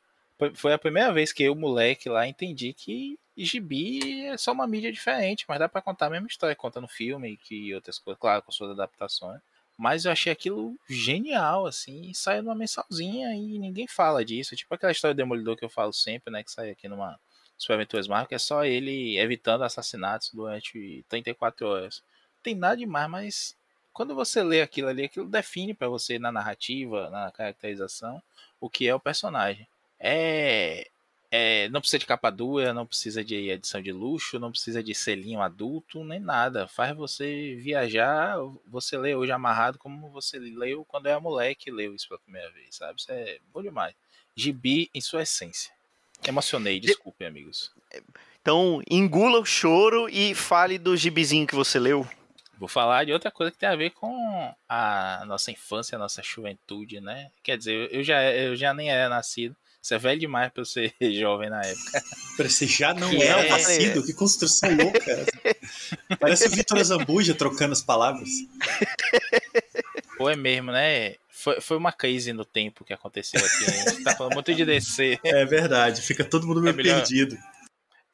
Foi a primeira vez que eu, moleque, lá entendi que gibi é só uma mídia diferente, mas dá pra contar a mesma história, contando filme e outras coisas, claro, com suas adaptações. Mas eu achei aquilo genial, assim, e saiu numa mensalzinha e ninguém fala disso. Tipo aquela história do Demolidor que eu falo sempre, né, que sai aqui numa Super Aventuras Marvel, que é só ele evitando assassinatos durante 34 horas. Não tem nada demais, mas quando você lê aquilo ali, aquilo define pra você na narrativa, na caracterização, o que é o personagem. Não precisa de capa dura, não precisa de edição de luxo, não precisa de selinho adulto, nem nada. Faz você viajar, você lê hoje amarrado como você leu quando era moleque e leu isso pela primeira vez, sabe? Isso é bom demais. Gibi em sua essência. Emocionei, desculpem, amigos. Então, engula o choro e fale do gibizinho que você leu. Vou falar de outra coisa que tem a ver com a nossa infância, a nossa juventude, né? Quer dizer, eu já nem era nascido. Você é velho demais pra eu ser jovem na época. Você já não era nascido? Que construção louca. Parece o Vitor Zambuja trocando as palavras. Pô, é mesmo, né? Foi uma crise no tempo que aconteceu aqui. A gente tá falando muito de DC. É verdade, fica todo mundo meio perdido.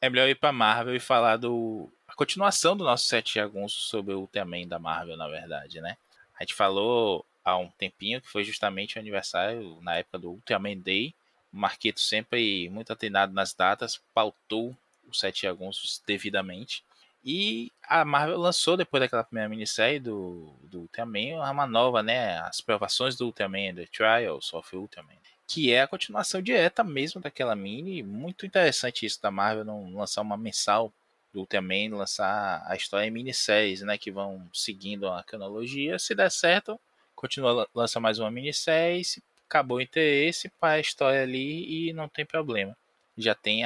É melhor ir pra Marvel e falar a continuação do nosso Sete Jagunços sobre o Ultraman da Marvel, na verdade, né? A gente falou há um tempinho que foi justamente o aniversário, na época do Ultraman Day. O Marquito, sempre muito atenado nas datas, pautou os Sete Jagunços devidamente. E a Marvel lançou, depois daquela primeira minissérie do Ultraman, uma nova, né? As provações do Ultraman, The Trials of Ultraman, que é a continuação direta mesmo daquela mini. Muito interessante isso da Marvel, não lançar uma mensal do Ultraman, lançar a história em minisséries, né? Que vão seguindo a cronologia. Se der certo, continua, lança mais uma minissérie. Se acabou o interesse para a história ali e não tem problema. Já tem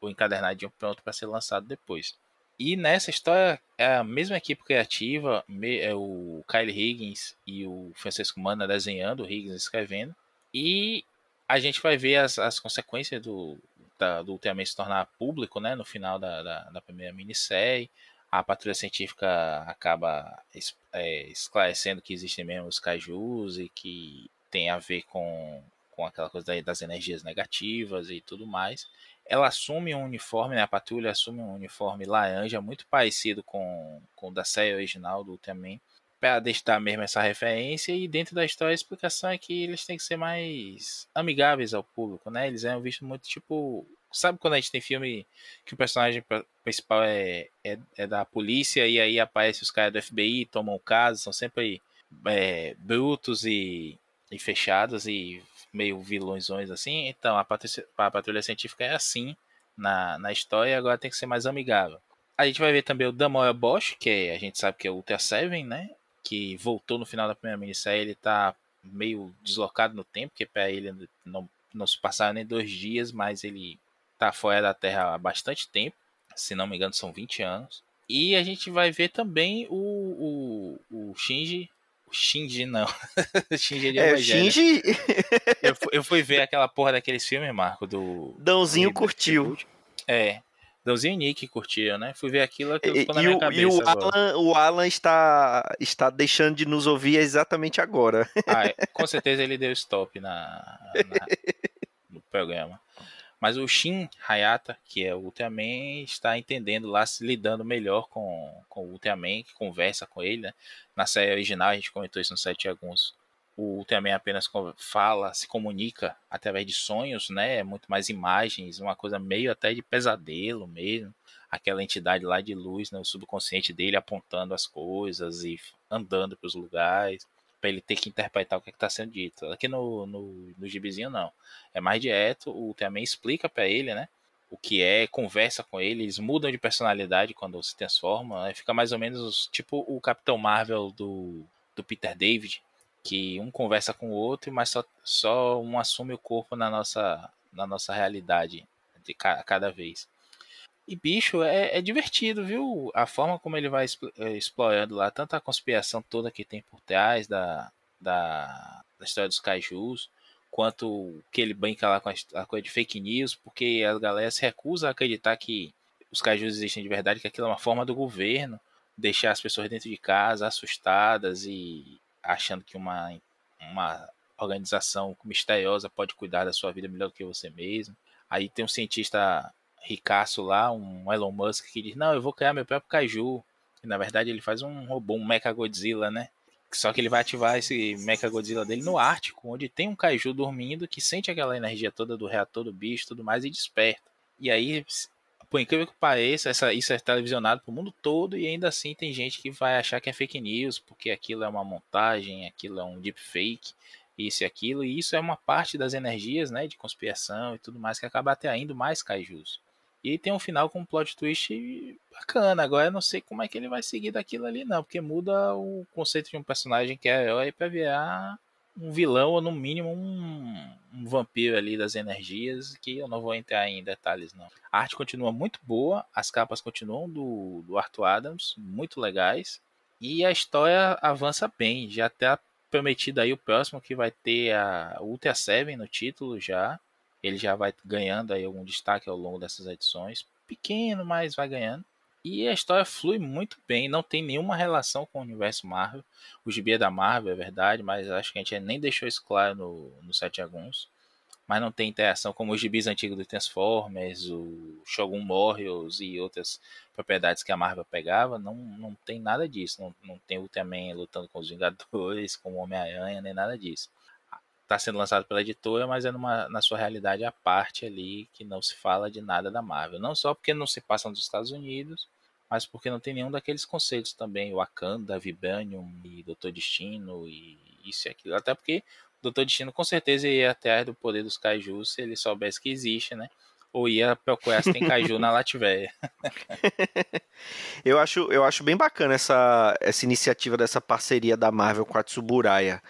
o encadernadinho pronto para ser lançado depois. E nessa história, é a mesma equipe criativa, é o Kyle Higgins e o Francisco Mana desenhando, o Higgins escrevendo. E a gente vai ver as consequências do Ultraman se tornar público, né, no final da primeira minissérie. A patrulha científica acaba esclarecendo que existem mesmo os kaijus e que tem a ver com aquela coisa das energias negativas e tudo mais. Ela assume um uniforme, né, a patrulha assume um uniforme laranja muito parecido com o da série original do Ultraman, para deixar mesmo essa referência. E dentro da história a explicação é que eles têm que ser mais amigáveis ao público, né? Eles eram vistos muito tipo... Sabe quando a gente tem filme que o personagem principal é da polícia e aí aparece os caras do FBI, tomam o caso, são sempre brutos e fechados e meio vilões assim. Então a patrulha científica é assim na história, e agora tem que ser mais amigável. A gente vai ver também o Damora Bosch, que a gente sabe que é o Ultra Seven, né? Que voltou no final da primeira minissérie. Ele tá meio deslocado no tempo, porque para ele não se passaram nem 2 dias, mas ele tá fora da Terra há bastante tempo. Se não me engano, são 20 anos. E a gente vai ver também o Shinji. O Shinji não. Shinji de Evangelho. Shinji... eu fui ver aquela porra daqueles filmes, Marco, do... Dãozinho curtiu. Dãozinho e Nick curtiam, né? Fui ver aquilo ficou na E, minha o, e cabeça agora. O Alan está deixando de nos ouvir exatamente agora. Com certeza ele deu stop no programa. Mas o Shin Hayata, que é o Ultraman, está entendendo lá, se lidando melhor com o Ultraman, que conversa com ele, né? Na série original, a gente comentou isso no Sete Jagunços, o Ultraman apenas fala, se comunica através de sonhos, né? Muito mais imagens, uma coisa meio até de pesadelo mesmo. Aquela entidade lá de luz, né? O subconsciente dele apontando as coisas e andando para os lugares, para ele ter que interpretar o que está sendo dito. Aqui no gibizinho, não. É mais direto, o Ultraman explica para ele, né? O que é, conversa com ele, eles mudam de personalidade quando se transformam, né? Fica mais ou menos tipo o Capitão Marvel do Peter David, que um conversa com o outro, mas só um assume o corpo na nossa realidade de cada vez. E, bicho, é divertido, viu? A forma como ele vai explorando lá, tanto a conspiração toda que tem por trás da história dos kaijus, quanto que ele brinca lá com a coisa de fake news, porque a galera se recusa a acreditar que os kaijus existem de verdade, que aquilo é uma forma do governo deixar as pessoas dentro de casa assustadas e achando que uma organização misteriosa pode cuidar da sua vida melhor do que você mesmo. Aí tem um cientista ricaço lá, um Elon Musk, que diz, não, eu vou criar meu próprio kaiju. E, na verdade ele faz um robô, um Mechagodzilla, né? Só que ele vai ativar esse Mechagodzilla dele no Ártico, onde tem um kaiju dormindo que sente aquela energia toda do reator do bicho e tudo mais e desperta. E aí, por incrível que pareça, isso é televisionado pro mundo todo e ainda assim tem gente que vai achar que é fake news, porque aquilo é uma montagem, aquilo é um deepfake, isso e aquilo, e isso é uma parte das energias, né, de conspiração e tudo mais que acaba atraindo mais kaijus. E tem um final com um plot twist bacana. Agora eu não sei como é que ele vai seguir daquilo ali, não, porque muda o conceito de um personagem que é herói pra virar um vilão, ou no mínimo um vampiro ali das energias, que eu não vou entrar em detalhes, não. A arte continua muito boa, as capas continuam do Arthur Adams, muito legais, e a história avança bem. Já tá prometido aí o próximo, que vai ter a Ultra Seven no título já. Ele já vai ganhando aí algum destaque ao longo dessas edições. Pequeno, mas vai ganhando. E a história flui muito bem. Não tem nenhuma relação com o universo Marvel. O gibi é da Marvel, é verdade, mas acho que a gente nem deixou isso claro no Sete Jagunços. Mas não tem interação como os gibis antigos do Transformers, o Shogun Warriors e outras propriedades que a Marvel pegava. Não tem nada disso. Não tem o Ultraman lutando com os Vingadores, com o Homem-Aranha, nem nada disso. Está sendo lançado pela editora, mas é na sua realidade à parte ali, que não se fala de nada da Marvel. Não só porque não se passa nos Estados Unidos, mas porque não tem nenhum daqueles conceitos também, Wakanda, Vibranium e Doutor Destino e isso e aquilo. Até porque o Doutor Destino com certeza ia atrás do poder dos kaijus se ele soubesse que existe, né? Ou ia procurar se tem kaiju na Latvéia. Eu acho bem bacana essa iniciativa dessa parceria da Marvel com a Tsuburaya.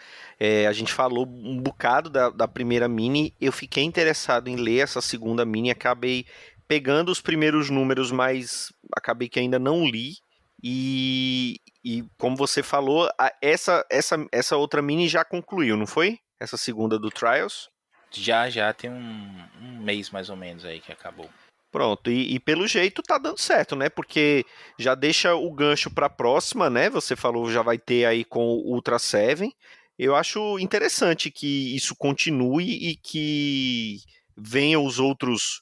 A gente falou um bocado da primeira mini, eu fiquei interessado em ler essa segunda mini, acabei pegando os primeiros números, mas acabei que ainda não li. E como você falou, essa outra mini já concluiu, não foi? Essa segunda do Trials? Já tem um mês mais ou menos aí que acabou. Pronto, e pelo jeito tá dando certo, né? Porque já deixa o gancho pra próxima, né? Você falou já vai ter aí com o Ultra Seven. Eu acho interessante que isso continue e que venham os outros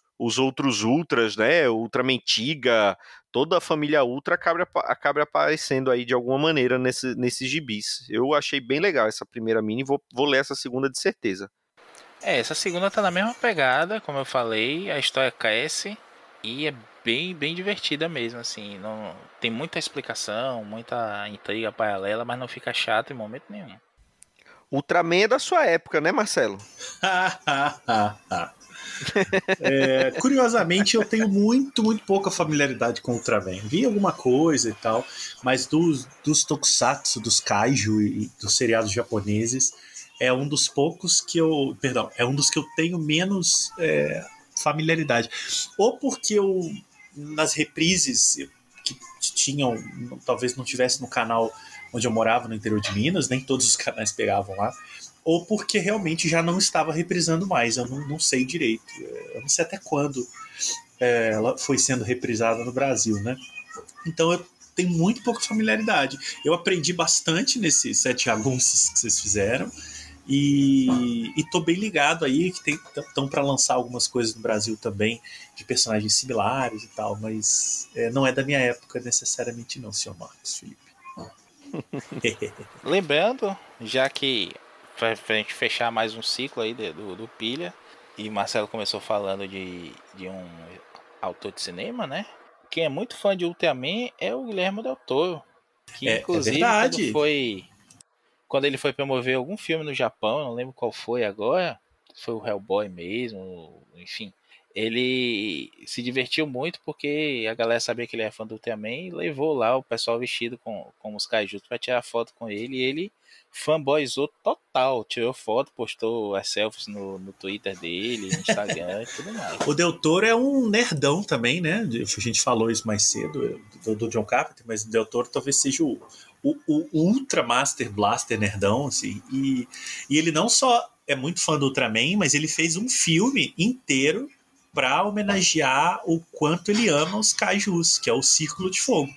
Ultras, né? Ultraman Tiga, toda a família Ultra acabe aparecendo aí de alguma maneira nesses gibis. Eu achei bem legal essa primeira mini, vou ler essa segunda de certeza. Essa segunda tá na mesma pegada, como eu falei, a história cresce e é bem divertida mesmo, assim, não tem muita explicação, muita intriga paralela, mas não fica chato em momento nenhum. Ultraman é da sua época, né, Marcelo? Curiosamente, eu tenho muito pouca familiaridade com Ultraman. Vi alguma coisa e tal, mas dos tokusatsu, dos kaiju e dos seriados japoneses, é um dos poucos que é um dos que eu tenho menos familiaridade. Ou porque nas reprises que tinham, talvez não tivesse no canal onde eu morava, no interior de Minas, nem todos os canais pegavam lá, ou porque realmente já não estava reprisando mais, eu não sei direito, eu não sei até quando ela foi sendo reprisada no Brasil, né? Então eu tenho muito pouca familiaridade. Eu aprendi bastante nesses 7 jagunços que vocês fizeram. E tô bem ligado aí, que estão para lançar algumas coisas no Brasil também, de personagens similares e tal, mas não é da minha época necessariamente não, senhor Marcos Felipe. Lembrando, já que pra gente fechar mais um ciclo aí do Pilha, e Marcelo começou falando de um autor de cinema, né? Quem é muito fã de Ultraman é o Guilherme Del Toro, que inclusive quando ele foi promover algum filme no Japão, não lembro qual foi agora, foi o Hellboy mesmo, enfim, ele se divertiu muito porque a galera sabia que ele era fã do Ultraman e levou lá o pessoal vestido com os kaijus pra tirar foto com ele, e ele fanboyzou total, tirou foto, postou as selfies no Twitter dele, no Instagram e tudo mais. O Del Toro é um nerdão também, né? A gente falou isso mais cedo, do John Carpenter, mas o Del Toro talvez seja o Ultra Master Blaster nerdão, assim, e ele não só é muito fã do Ultraman, mas ele fez um filme inteiro para homenagear o quanto ele ama os kaijus, que é o Círculo de Fogo.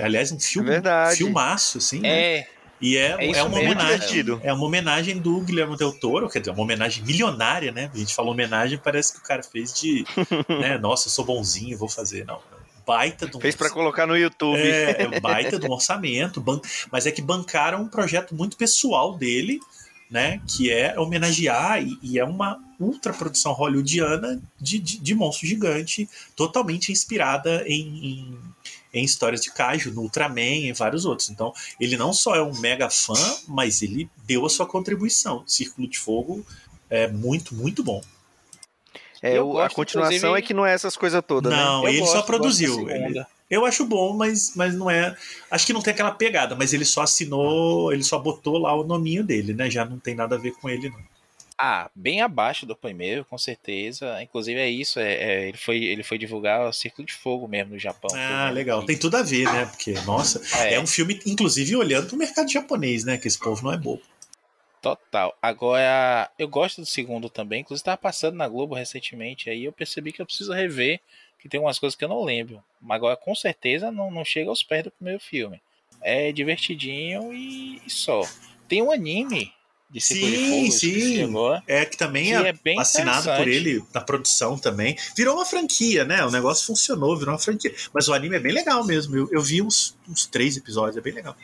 Aliás, um filmaço, assim, né? E é uma homenagem do Guilherme Del Toro, quer dizer, uma homenagem milionária, né? A gente fala homenagem, parece que o cara fez de, né, nossa, eu sou bonzinho, vou fazer, não. Baita de um... Fez pra colocar no YouTube. Baita de um orçamento, mas é que bancaram um projeto muito pessoal dele, né, que é homenagear, e é uma ultra produção hollywoodiana de monstro gigante, totalmente inspirada em histórias de kaiju, no Ultraman e em vários outros. Então, ele não só é um mega fã, mas ele deu a sua contribuição. Círculo de Fogo é muito, muito bom. A continuação é que não é essas coisas todas, não, né? Ele só produziu. Eu acho bom, mas não é... Acho que não tem aquela pegada, mas ele só assinou, ele só botou lá o nominho dele, né? Já não tem nada a ver com ele, não. Bem abaixo do primeiro, com certeza. Inclusive é isso, ele foi divulgar o Círculo de Fogo mesmo no Japão. Legal. Tem tudo a ver, né? Porque, nossa, é um filme, inclusive, olhando pro mercado japonês, né? Que esse povo não é bobo. Total. Agora, eu gosto do segundo também. Inclusive, estava passando na Globo recentemente. Aí eu percebi que eu preciso rever, que tem umas coisas que eu não lembro. Mas agora, com certeza, não chega aos pés do primeiro filme. É divertidinho e só. Tem um anime de Círculo de Fogo. Sim. Agora, que também é bem assinado por ele na produção também. Virou uma franquia, né? O negócio funcionou, virou uma franquia. Mas o anime é bem legal mesmo. Eu vi uns 3 episódios, é bem legal.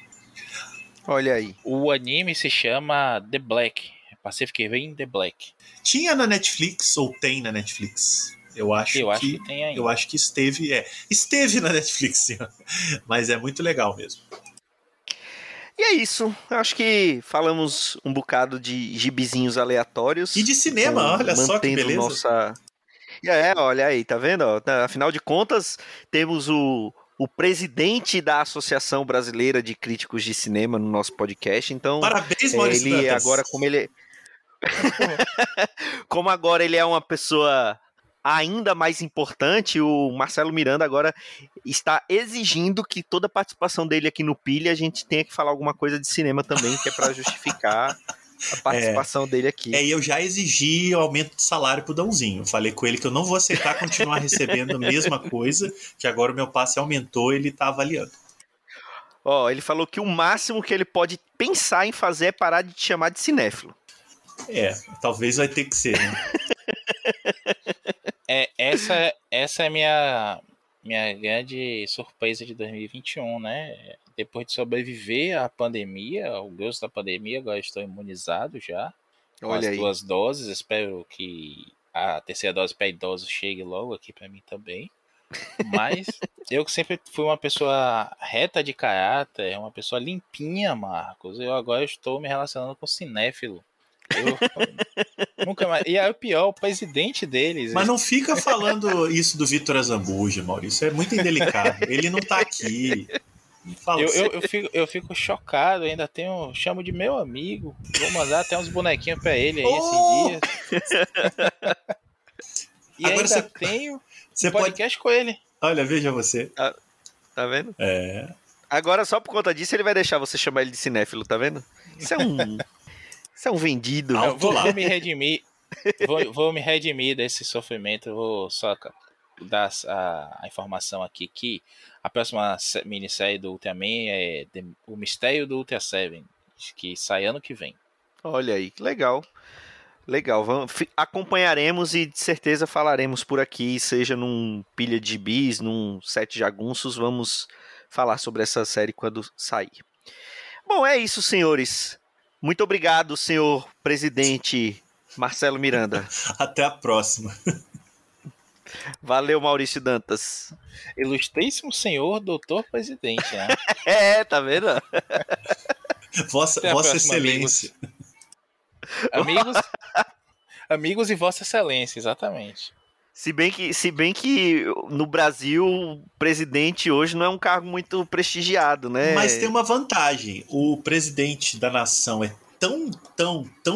Olha aí. O anime se chama The Black. Pacific Rim The Black. Tinha na Netflix, ou tem na Netflix? Eu acho que tem ainda. Eu acho que esteve na Netflix, sim. Mas é muito legal mesmo. E é isso. Eu acho que falamos um bocado de gibizinhos aleatórios. E de cinema, olha só que beleza. Olha aí, tá vendo? Afinal de contas, temos o presidente da Associação Brasileira de Críticos de Cinema no nosso podcast. Então, parabéns, Maurício ele Dantas. agora, como agora ele é uma pessoa ainda mais importante, o Marcelo Miranda agora está exigindo que toda a participação dele aqui no Pilha a gente tenha que falar alguma coisa de cinema também, que é para justificar a participação dele aqui. E eu já exigi o aumento de salário pro Dãozinho. Falei com ele que eu não vou aceitar continuar recebendo a mesma coisa, que agora o meu passe aumentou e ele tá avaliando. Ele falou que o máximo que ele pode pensar em fazer é parar de te chamar de cinéfilo. Talvez vai ter que ser, né? Essa é minha grande surpresa de 2021, né? Depois de sobreviver à pandemia, ao grosso da pandemia, agora estou imunizado já. Com as 2 doses. Espero que a terceira dose para idosos chegue logo aqui para mim também. Mas eu sempre fui uma pessoa reta de caráter, uma pessoa limpinha, Marcos. Eu agora estou me relacionando com cinéfilo. Nunca mais. E aí o pior, o presidente deles. Mas não fica falando isso do Vitor Azambuja, Maurício. É muito indelicado. Ele não tá aqui. Eu fico chocado. Ainda chamo de meu amigo. Vou mandar até uns bonequinhos pra ele aí esses dias. E agora ainda tenho podcast com ele. Olha, veja você. Tá vendo? Agora, só por conta disso, ele vai deixar você chamar ele de cinéfilo, tá vendo? Isso é um vendido. Eu vou me redimir. Vou me redimir desse sofrimento. Eu vou só dar a informação aqui que a próxima minissérie do Ultraman é O Mistério do Ultra Seven, que sai ano que vem. Olha aí, que legal. Legal, acompanharemos e de certeza falaremos por aqui, seja num Pilha de Bis, num Sete Jagunços, vamos falar sobre essa série quando sair. Bom, é isso, senhores. Muito obrigado, senhor presidente Marcelo Miranda. Até a próxima. Valeu, Maurício Dantas. Ilustríssimo senhor doutor presidente, né? Tá vendo? Vossa Excelência. Amigos e Vossa Excelência, exatamente. Se bem que no Brasil o presidente hoje não é um cargo muito prestigiado, né? Mas tem uma vantagem. O presidente da nação é tão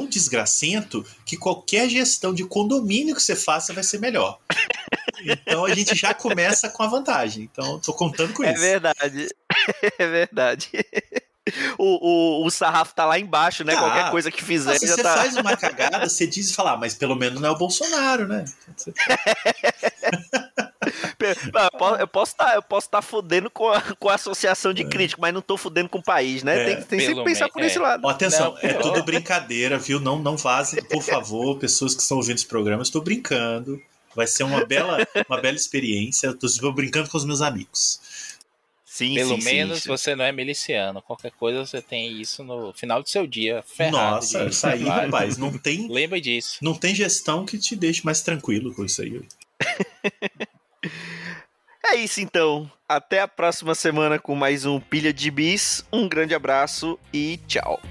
desgracento que qualquer gestão de condomínio que você faça vai ser melhor. Então a gente já começa com a vantagem. Então tô contando com isso. É verdade. É verdade. O sarrafo tá lá embaixo, né? Qualquer coisa que fizer se já você tá... faz uma cagada, você diz e fala, mas pelo menos não é o Bolsonaro, né? Eu posso estar fudendo com a associação de crítico, mas não tô fudendo com o país, né? Tem sempre pensar por esse lado. Atenção, é tudo brincadeira, viu? Não vazem, por favor, pessoas que estão ouvindo esse programa, eu estou brincando. Vai ser uma bela experiência. Eu estou brincando com os meus amigos. Pelo menos você não é miliciano. Qualquer coisa você tem isso no final do seu dia. Ferrado. Nossa, isso aí, rapaz, não tem. Lembra disso. Não tem gestão que te deixe mais tranquilo com isso aí. É isso então. Até a próxima semana com mais um Pilha de Bis. Um grande abraço e tchau.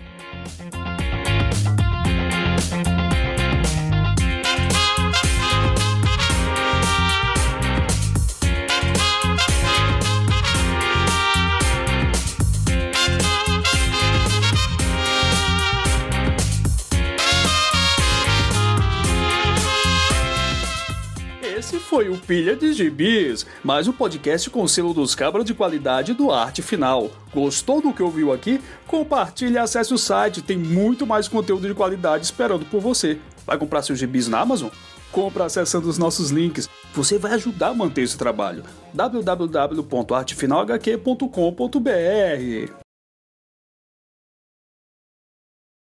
Esse foi o Pilha de Gibis, mais um podcast com o selo dos cabras de qualidade do Arte Final. Gostou do que ouviu aqui? Compartilhe e acesse o site, tem muito mais conteúdo de qualidade esperando por você. Vai comprar seus gibis na Amazon? Compra acessando os nossos links. Você vai ajudar a manter esse trabalho. www.artefinalhq.com.br